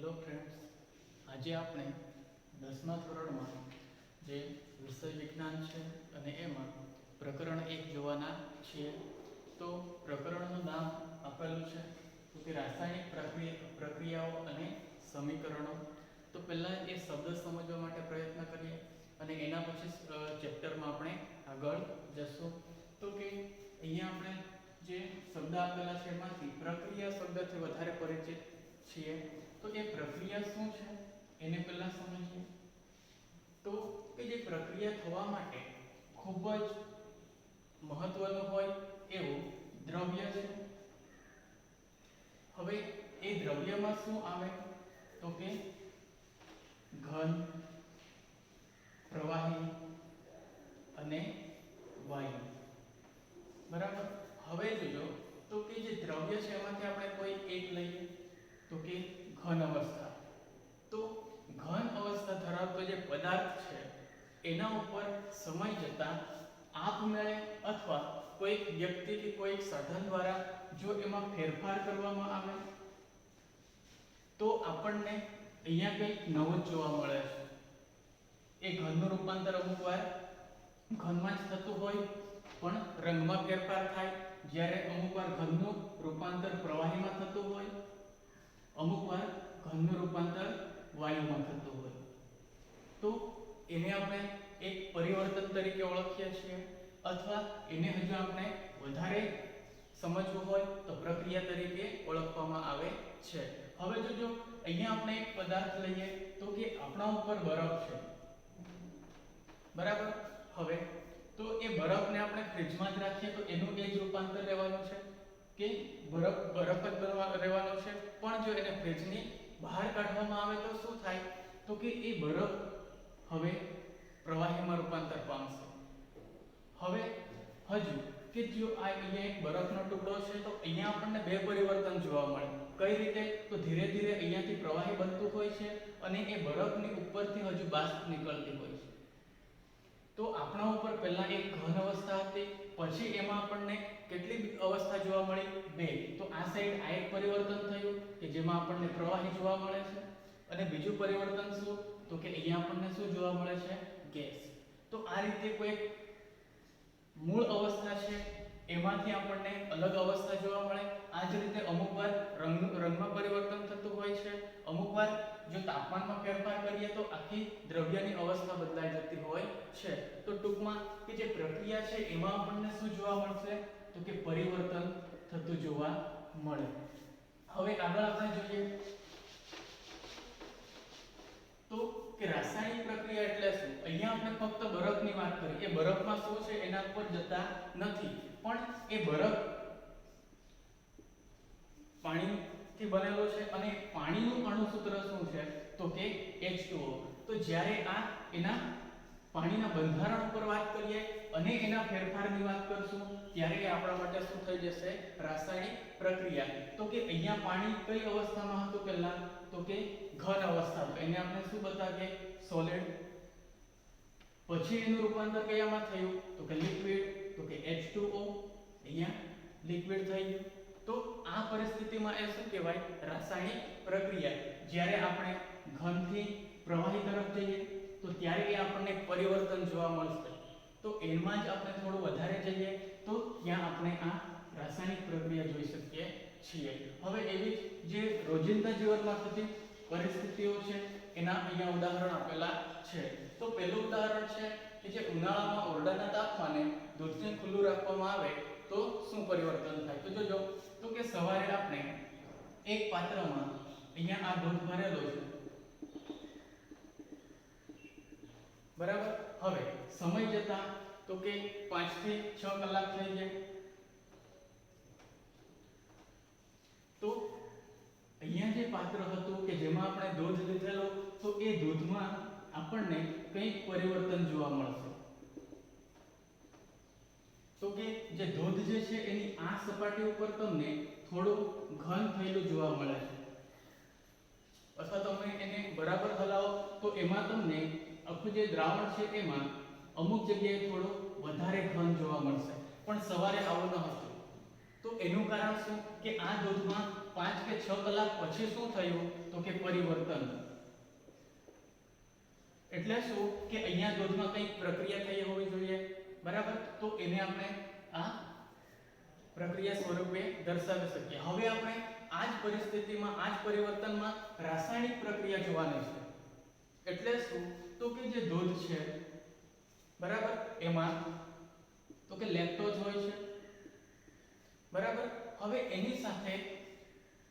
Hello friends, આજે આપણે 10મા ધોરણમાં જે વિષય વિજ્ઞાન છે અને એમાં પ્રકરણ 1 જોવાના છીએ. તો પ્રકરણનું નામ આપેલું છે તો કે રાસાયણિક પ્રક્રિયાઓ અને સમીકરણો. તો પહેલાં એ શબ્દ સમજવા માટે પ્રયત્ન કરીએ અને એના પછી ચેપ્ટરમાં આપણે આગળ જશું. તો કે અહીંયા આપણે જે શબ્દ આપેલા છે એમાંથી પ્રક્રિયા શબ્દથી વધારે પરિચિત છીએ. તો એ પ્રક્રિયા શું છે એને પહેલા સમજીએ. તો કે જે પ્રક્રિયા થવા માટે ખૂબ જ મહત્વનું હોય એવું દ્રવ્ય છે. હવે એ દ્રવ્યમાં શું આવે તો કે ઘન, પ્રવાહી અને વાયુ. બરાબર. હવે જોજો તો કે જે દ્રવ્ય છે એમાંથી આપણે કોઈ એક લઈએ તો કે ઘન અવસ્થા. તો ઘન અવસ્થા ધરાવતો જે પદાર્થ છે એના ઉપર સમય જતાં આપમેળે અથવા કોઈ વ્યક્તિ કે કોઈ સાધન દ્વારા જો એમાં ફેરફાર કરવામાં આવે તો આપણને અહીંયા કંઈક નવું જ જોવા મળે છે. એ ઘનનું રૂપાંતર અમુકવાર ઘનમાં જ થતું હોય પણ રંગમાં ફેરફાર થાય, જ્યારે અમુકવાર ઘનનું રૂપાંતર પ્રવાહીમાં થતું હોય, અમુકવાર ઘનનું રૂપાંતર વાયુમાં થતું હોય. તો એને આપણે એક પરિવર્તન તરીકે ઓળખીએ છીએ અથવા એને હજુ આપણે વધારે સમજવું હોય તો પ્રક્રિયા તરીકે ઓળખવામાં આવે છે. હવે જોજો અહીંયા આપણે એક પદાર્થ લઈએ તો કે આપણા ઉપર બરફ છે. બરાબર. હવે તો એ બરફને આપણે ફ્રીજમાં જ રાખીએ તો એનું એ જ રૂપાંતર રહેવાનું છે કે બરફ જ રહેવાનો છે. પણ જો એને ફ્રીજની બહાર કાઢવામાં આવે તો શું થાય તો કે એ બરફ હવે પ્રવાહીમાં રૂપાંતર પામશે. હવે હજુ કે જો આ અહીંયા એક બરફનો ટુકડો છે તો અહીંયા આપણને બે પરિવર્તન જોવા મળે. કઈ રીતે? તો ધીરે ધીરે અહીંયાથી પ્રવાહી બનતું હોય છે અને એ બરફની ઉપરથી હજુ બાષ્પ નીકળતી હોય છે. તો આપણા ઉપર પહેલા એક ઘન અવસ્થા હતી, પછી એમાં આપણને કેટલી અવસ્થા જોવા મળી? બે. તો આ સાઈડ આ એક પરિવર્તન થયું કે જેમાં આપણને પ્રવાહી જોવા મળે છે અને બીજું પરિવર્તન શું તો કે અહીંયા આપણને શું જોવા મળે છે? ગેસ. તો આ રીતે કોઈ મૂળ અવસ્થા છે એમાંથી આપણને અલગ અવસ્થા જોવા મળે. આ જ રીતે અમુકવાર રંગમાં પરિવર્તન થતું હોય છે, અમુકવાર જો તાપમાનમાં ફેરફાર કરીએ તો આખી દ્રવ્યની અવસ્થા બદલાઈ જતી હોય છે. તો ટૂંકમાં કે જે પ્રક્રિયા છે એમાં આપણને શું જોવા મળશે તો કે પરિવર્તન થતું જોવા મળે. હવે આગળ આપણે જોઈએ તો કે રાસાયણિક પ્રક્રિયા એટલે શું? અહીંયા આપણે ફક્ત બરફની વાત કરી. એ બરફમાં શું છે એના પર જતા નથી, પણ એ બરફ પાણીથી બનેલો છે અને પાણીનું અણુસૂત્ર શું છે તો કે H2O. તો જ્યારે આ એના પાણીના બંધારણ ઉપર વાત કરીએ અને એના ફેરફારની વાત કરશું ત્યારે એ આપણા માટે શું થઈ જશે? રાસાયણિક પ્રક્રિયા. તો કે અહીંયા પાણી કઈ અવસ્થામાં હતું પહેલા તો કે ઘન અવસ્થા. એને આપણે શું બતાવીએ? સોલિડ. પછી એનું રૂપાંતર કયામાં થયું તો કે લિક્વિડ. તો કે H2O અહીંયા લિક્વિડ થઈ ગયું. તો આ પરિસ્થિતિમાં એ શું કહેવાય? રાસાયણિક પ્રક્રિયા. જ્યારે આપણે ઘનથી પ્રવાહી તરફ જઈએ તો ત્યારે એ આપણને પરિવર્તન જોવા મળશે. તો એમાં જ આપણે થોડું વધારે જઈએ તો ત્યાં આપણે આ રાસાયણિક પ્રક્રિયા જોઈ શકીએ છીએ. હવે એવી જે રોજિંદા જીવનમાં થતી પરિસ્થિતિઓ છે એના અહીંયા ઉદાહરણ આપેલા છે. તો પહેલું ઉદાહરણ છે કે જે ઉનાળામાં ઓરડાના તાપમાને દૂધને ખુલ્લું રાખવામાં આવે તો શું પરિવર્તન થાય? તો જોજો તો કે સવારે આપણે એક પાત્રમાં અહીંયા આ દૂધ ભરેલો છે. બરાબર. હવે સમય જતા તો કે 5 થી 6 કલાક થઈ જાય. તો અહીંયા જે પાત્ર હતું કે જેમાં આપણે દૂધ લીધેલો તો એ દૂધમાં આપણને કંઈક પરિવર્તન જોવા મળશે. તો કે જે દૂધ જે છે એની આ સપાટી ઉપર તમને થોડું ઘન થયેલું જોવા મળે છે, અથવા તમે એને બરાબર હલાવો તો એમાં તમને આખું જે દ્રાવણ છે એમાં અમુક જગ્યાએ થોડું વધારે ઘન જોવા મળશે. પણ સવારે આવું ન હતું. તો એનું કારણ શું કે આ દૂધમાં 5 કે 6 કલાક પછી શું થયું તો કે પરિવર્તન. એટલે શું કે અહીંયા દૂધમાં કંઈક પ્રક્રિયા થઈ હોવી જોઈએ, બરાબર? તો એને આપણે આ પ્રક્રિયા સ્વરૂપે દર્શાવી શકીએ. હવે આપણે આ જ પરિસ્થિતિમાં, આ જ પરિવર્તનમાં રાસાયણિક પ્રક્રિયા જોવાની છે. એટલે શું તો કે જે દૂધ છે, બરાબર, એમાં તો કે લેક્ટોઝ હોય છે, બરાબર. હવે એની સાથે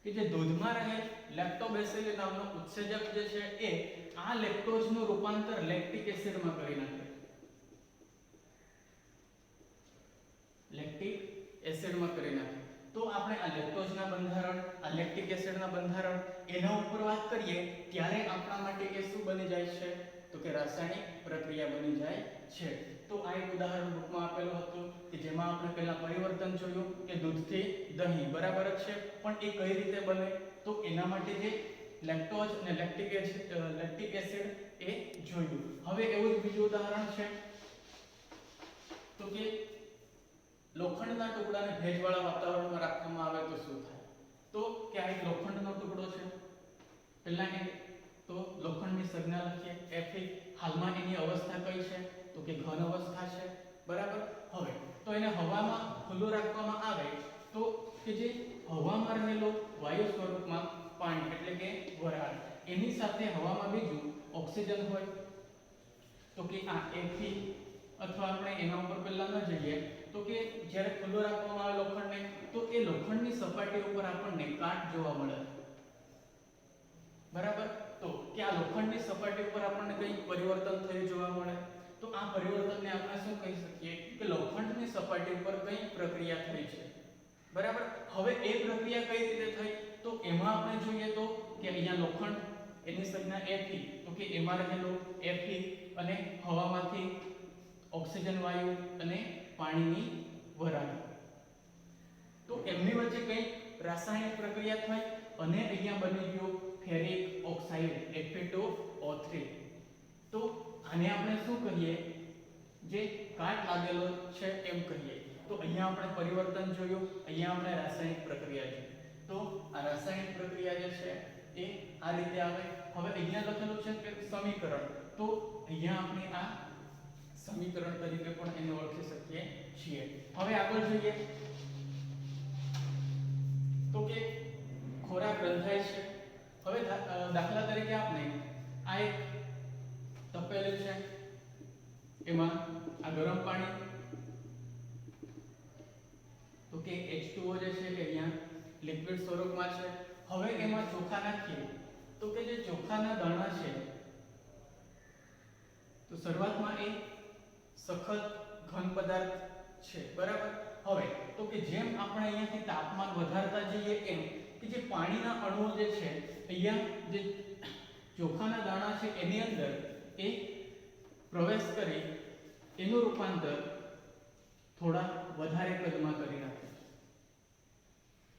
કે જે દૂધમાં રહેલ લેક્ટોબેસિલસ નામનો ઉત્સેચક જે છે એ આ લેક્ટોઝનું રૂપાંતર લેક્ટિક એસિડમાં કરી નાખે. લેક્ટિક એસિડમાં કરી નાખે. તો આપણે આ લેક્ટોઝના બંધારણ, આ લેક્ટિક એસિડના બંધારણ એના ઉપર વાત કરીએ ત્યારે આપણા માટે એ શું બની જાય છે તો કે રાસાયણિક પ્રક્રિયા બની જાય છે. તો આ એક ઉદાહરણ બુકમાં આપેલું હતું કે જેમાં આપણે પહેલા પરિવર્તન જોયું કે દૂધથી દહીં, બરાબર જ છે, પણ એ કઈ રીતે બને તો એના માટે જે લેક્ટોઝ અને લેક્ટિક એસિડ એ જોયું. હવે એવું જ બીજું ઉદાહરણ છે તો કે લોખંડના ટુકડાને ભેજવાળા વાતાવરણમાં રાખવામાં આવે તો શું થાય? તો કે આ એક લોખંડનો ટુકડો છે. પહેલા એ તો લોખંડની સંજ્ઞા લખીએ Fe. હાલમાં એની અવસ્થા કઈ છે તો કે ઘન અવસ્થા છે, બરાબર. હવે તો એને હવામાં ખુલ્લું રાખવામાં આવે તો કે જે હવામાં રહેલો વાયુ સ્વરૂપમાં પાણી એટલે કે વરાળ, એની સાથે હવામાં બીજું ઓક્સિજન હોય તો કે આ Fe. અથવા આપણે એના ઉપર પહેલા ન જઈએ તો કે જ્યારે ખુલ્લો રાખવામાં આવે લોખંડને તો એ લોખંડની સપાટી ઉપર આપણને કાટ જોવા મળે, બરાબર. તો કે આ લોખંડની સપાટી ઉપર આપણને કંઈ પરિવર્તન થયું જોવા મળે તો આ પરિવર્તનને આપણે શું કહી શકીએ કે લોખંડની સપાટી ઉપર કંઈ પ્રક્રિયા થઈ છે, બરાબર. હવે એ પ્રક્રિયા કઈ રીતે થઈ તો એમાં આપણે જોઈએ તો કે અહીંયા લોખંડ એની સંજ્ઞા Fe તો કે એમાં રહેલું Fe અને હવામાંથી ઓક્સિજન વાયુ અને પાણીની વરાળ, તો એમની વચ્ચે કઈ રાસાયણિક પ્રક્રિયા થઈ અને અહીંયા બની ગયું ફેરિક ઓક્સાઇડ Fe2O3. તો આને આપણે શું કહીએ, જે કાટ લાગેલો છે એમ કહીએ. તો અહીંયા આપણે પરિવર્તન જોયું, અહીંયા આપણે રાસાયણિક પ્રક્રિયા જોઈ. તો આ રાસાયણિક પ્રક્રિયા જે છે એ આ રીતે આવે. હવે અહીંયા લખેલું છે કે સમીકરણ, તો અહીંયા આપણે આ સમીકરણ તરીકે પણ એને ઓળખી શકીએ છીએ. હવે આગળ જોઈએ તો કે ખોરાક રંધાય છે. હવે દાખલા તરીકે આપણે આ એક તપેલું છે, એમાં આ ગરમ પાણી તો કે H2O જે છે કે અહીંયા લિક્વિડ સ્વરૂપમાં છે. હવે એમાં ચોખા નાખીએ તો કે જે ચોખાના દાણા છે તો શરૂઆતમાં એ સખત ઘન પદાર્થ છે, બરાબર. હવે તો કે જેમ આપણે અહીંયાથી તાપમાન વધારતા જઈએ એમ કે જે પાણીના અણુઓ જે છે અહીંયા જે ચોખાના દાણા છે એની અંદર એ પ્રવેશ કરી એનું રૂપાંતર થોડા વધારે કદમાં કરી નાખે.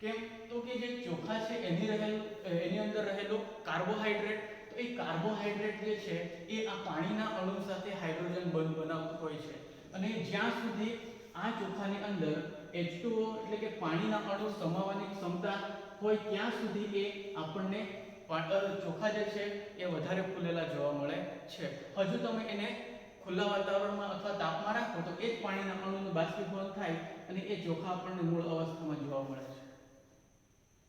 કેમ તો કે જે ચોખા છે એની અંદર રહેલો કાર્બોહાઈડ્રેટ, તો એ કાર્બોહાઈડ્રેટ જે છે એ આ પાણીના અણુ સાથે હાઇડ્રોજન બંધ બનાવતું હોય છે અને જ્યાં સુધી આ ચોખાની અંદર H2O એટલે કે પાણીના અણુ સમાવવાની ક્ષમતા હોય ત્યાં સુધી એ આપણને ચોખા જે છે એ વધારે ફૂલેલા જોવા મળે છે. હજુ તમે એને ખુલ્લા વાતાવરણમાં અથવા તાપમાં રાખો તો એ જ પાણીના અણુનું બાષ્પીભવન થાય અને એ ચોખા આપણને મૂળ અવસ્થામાં જોવા મળે છે.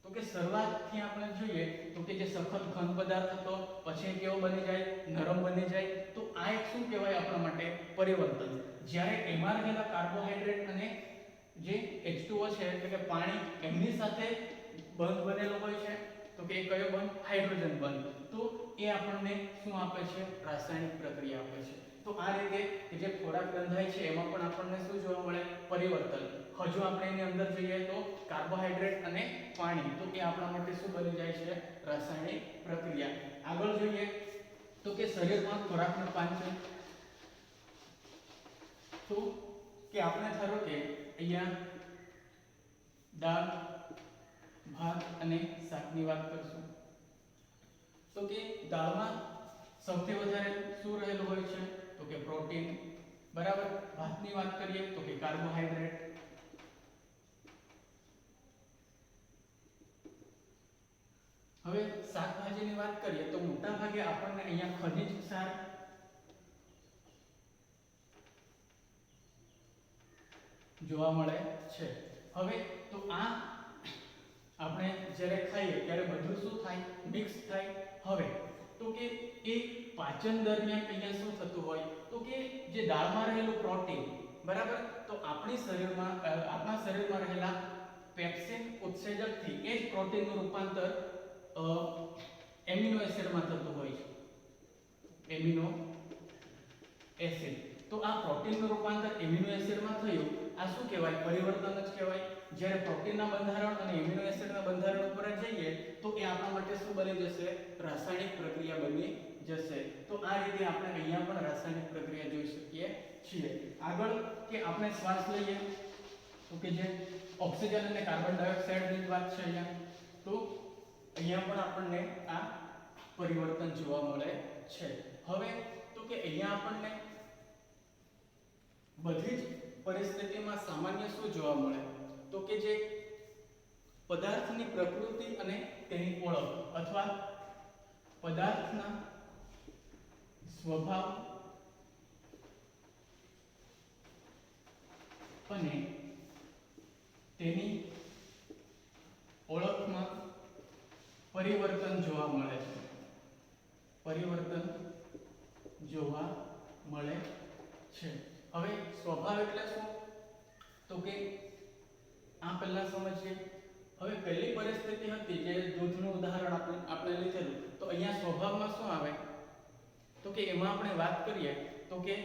તો કે શરૂઆતથી આપણે જોઈએ તો કે જે સખત ઘન પદાર્થ હતો પછી કેવો બની જાય, નરમ બની જાય. તો આ એક શું કહેવાય આપણા માટે પરિવર્તન. જ્યારે એમાં રહેલા કાર્બોહાઈડ્રેટ અને જે H2O છે એટલે કે પાણી એમની સાથે બંધ બનેલો હોય છે તો કે કયો બંધ? હાઇડ્રોજન બંધ. તો એ આપણને શું આપે છે? રાસાયણિક પ્રક્રિયા આપે છે. તો આ રીતે કે જે ખોરાક રંધાય છે એમાં પણ આપણને શું જોવા મળે? પરિવર્તન. હજુ આપણે એની અંદર જોઈએ તો કાર્બોહાઈડ્રેટ અને પાણી, તો એ આપણા માટે શું બની જાય છે? રાસાયણિક પ્રક્રિયા. આગળ જોઈએ તો કે શરીરમાં ખોરાકનું પાચન. તો કે આપણે ધારો કે અહીંયા દાળ, ભાત અને શાકની વાત કરશું તો કે દાળમાં સૌથી વધારે શું રહેલું હોય છે? તો કે પ્રોટીન, બરાબર. ભાતની વાત કરીએ તો કે કાર્બોહાઈડ્રેટ, હવે શાકભાજીની વાત કરીએ તો મોટા ભાગે આપણને અહીંયા ખનિજ ક્ષાર જોવા મળે છે. હવે તો આ આપણે જ્યારે ખાઈએ ત્યારે બધું શું થાય, મિક્સ થાય. હવે તો કે એ પાચન દરમિયાન અહીંયા શું થતું હોય તો કે જે દાળમાં રહેલું પ્રોટીન, બરાબર, તો આપણા શરીરમાં રહેલા પેપ્સિન ઉત્સેચકથી એ જ પ્રોટીનનું રૂપાંતર એમિનો એસિડમાં થતું હોય છે. Amino acid. તો આ પ્રોટીનનું રૂપાંતર એમિનો એસિડમાં થયું, આ શું કહેવાય, પરિવર્તન જ કહેવાય. જ્યારે પ્રોટીનના બંધારણ અને એમિનો એસિડના બંધારણ ઉપર જઈએ તો એ આપણા માટે શું બની જશે, રાસાયણિક પ્રક્રિયા બની જશે. તો આ રીતે આપણે અહીંયા પણ રાસાયણિક પ્રક્રિયા જોઈ શકીએ છીએ. આગળ કે આપણે શ્વાસ લઈએ તો કે જે ઓક્સિજન અને કાર્બન ડાયોક્સાઇડની વાત છે અહીંયા, તો અહીંયા પણ આપણને આ પરિવર્તન જોવા મળે છે. હવે તો કે અહીંયા આપણને બધી જ પરિસ્થિતિમાં સામાન્ય શું જોવા મળે તો કે જે પદાર્થની પ્રકૃતિ અને તેની ઓળખ અથવા પદાર્થના સ્વભાવ અને તેની ઓળખમાં પરિવર્તન જોવા મળે છે. પરિવર્તન જોવા મળે છે. હવે સ્વભાવ એટલે શું તો કે આ પહેલા સમજીએ. હવે પહેલી પરિસ્થિતિ હતી જે દૂધનું ઉદાહરણ આપણે લીધેલું, તો અહીંયા સ્વભાવમાં શું આવે તો કે એમાં આપણે વાત કરીએ તો કે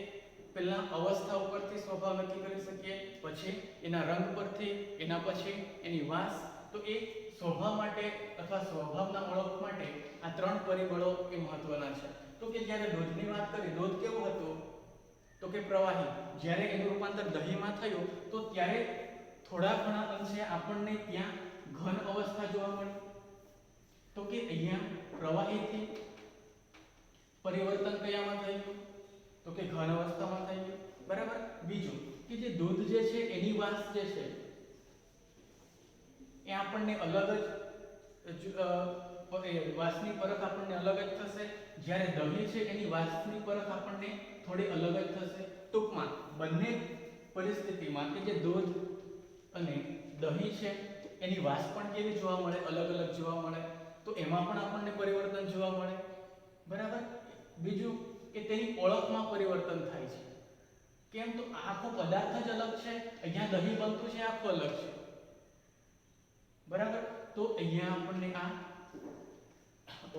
પહેલા અવસ્થા ઉપરથી સ્વભાવ નક્કી કરી શકીએ, પછી એના રંગ પરથી, એના પછી એની વાસ. તો એ સ્વભાવ માટે અથવા સ્વભાવના ઓળખ માટે આ ત્રણ પરિબળો એ મહત્વના છે. તો કે જ્યારે દૂધની વાત કરી, દૂધ કેવું હતું તો કે પ્રવાહી. જ્યારે એનું રૂપાંતર દહીંમાં થયું તો ત્યારે થોડા ઘણા અંશે આપણને ત્યાં ઘન અવસ્થા જોવા મળી. તો કે અહીંયા પ્રવાહીથી પરિવર્તન કયામાં થઈ ગયું તો કે ઘન અવસ્થામાં થઈ ગયું, બરાબર. બીજું કે જે દૂધ જે છે એની વાસ જે છે એ આપણને અલગ જ વાસની પરખ આપણને અલગ જ થશે. જ્યારે દહીં છે એની વાસની પરખ આપણને થોડી અલગ જ થશે. ટૂંકમાં બંને પરિસ્થિતિમાં કે જે દૂધ અને દહીં છે એની વાસ પણ કેવી જોવા મળે, અલગ અલગ જોવા મળે. તો એમાં પણ આપણને પરિવર્તન જોવા મળે, બરાબર. બીજું કે તેની ઓળખમાં પરિવર્તન થાય છે. કેમ તો આખો પદાર્થ જ અલગ છે, અહીંયા દહીં બનતું છે આખું અલગ છે, બરાબર. તો અહીંયા આપણને આ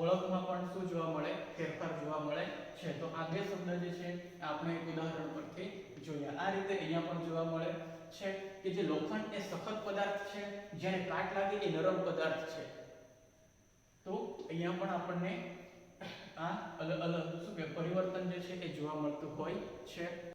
ઓળખમાં પણ શું જોવા મળે, ફેરફાર જોવા મળે છે. તો આ બે શબ્દ જે છે આપણે એક ઉદાહરણ પરથી જોયા. આ રીતે અહીંયા પણ જોવા મળે છે કે જે લોખંડ એ સખત પદાર્થ છે, જ્યારે કાટ લાગે એ નરમ પદાર્થ છે. તો અહીંયા પણ આપણને આ અલગ અલગ શું કે પરિવર્તન જે છે એ જોવા મળતું હોય છે.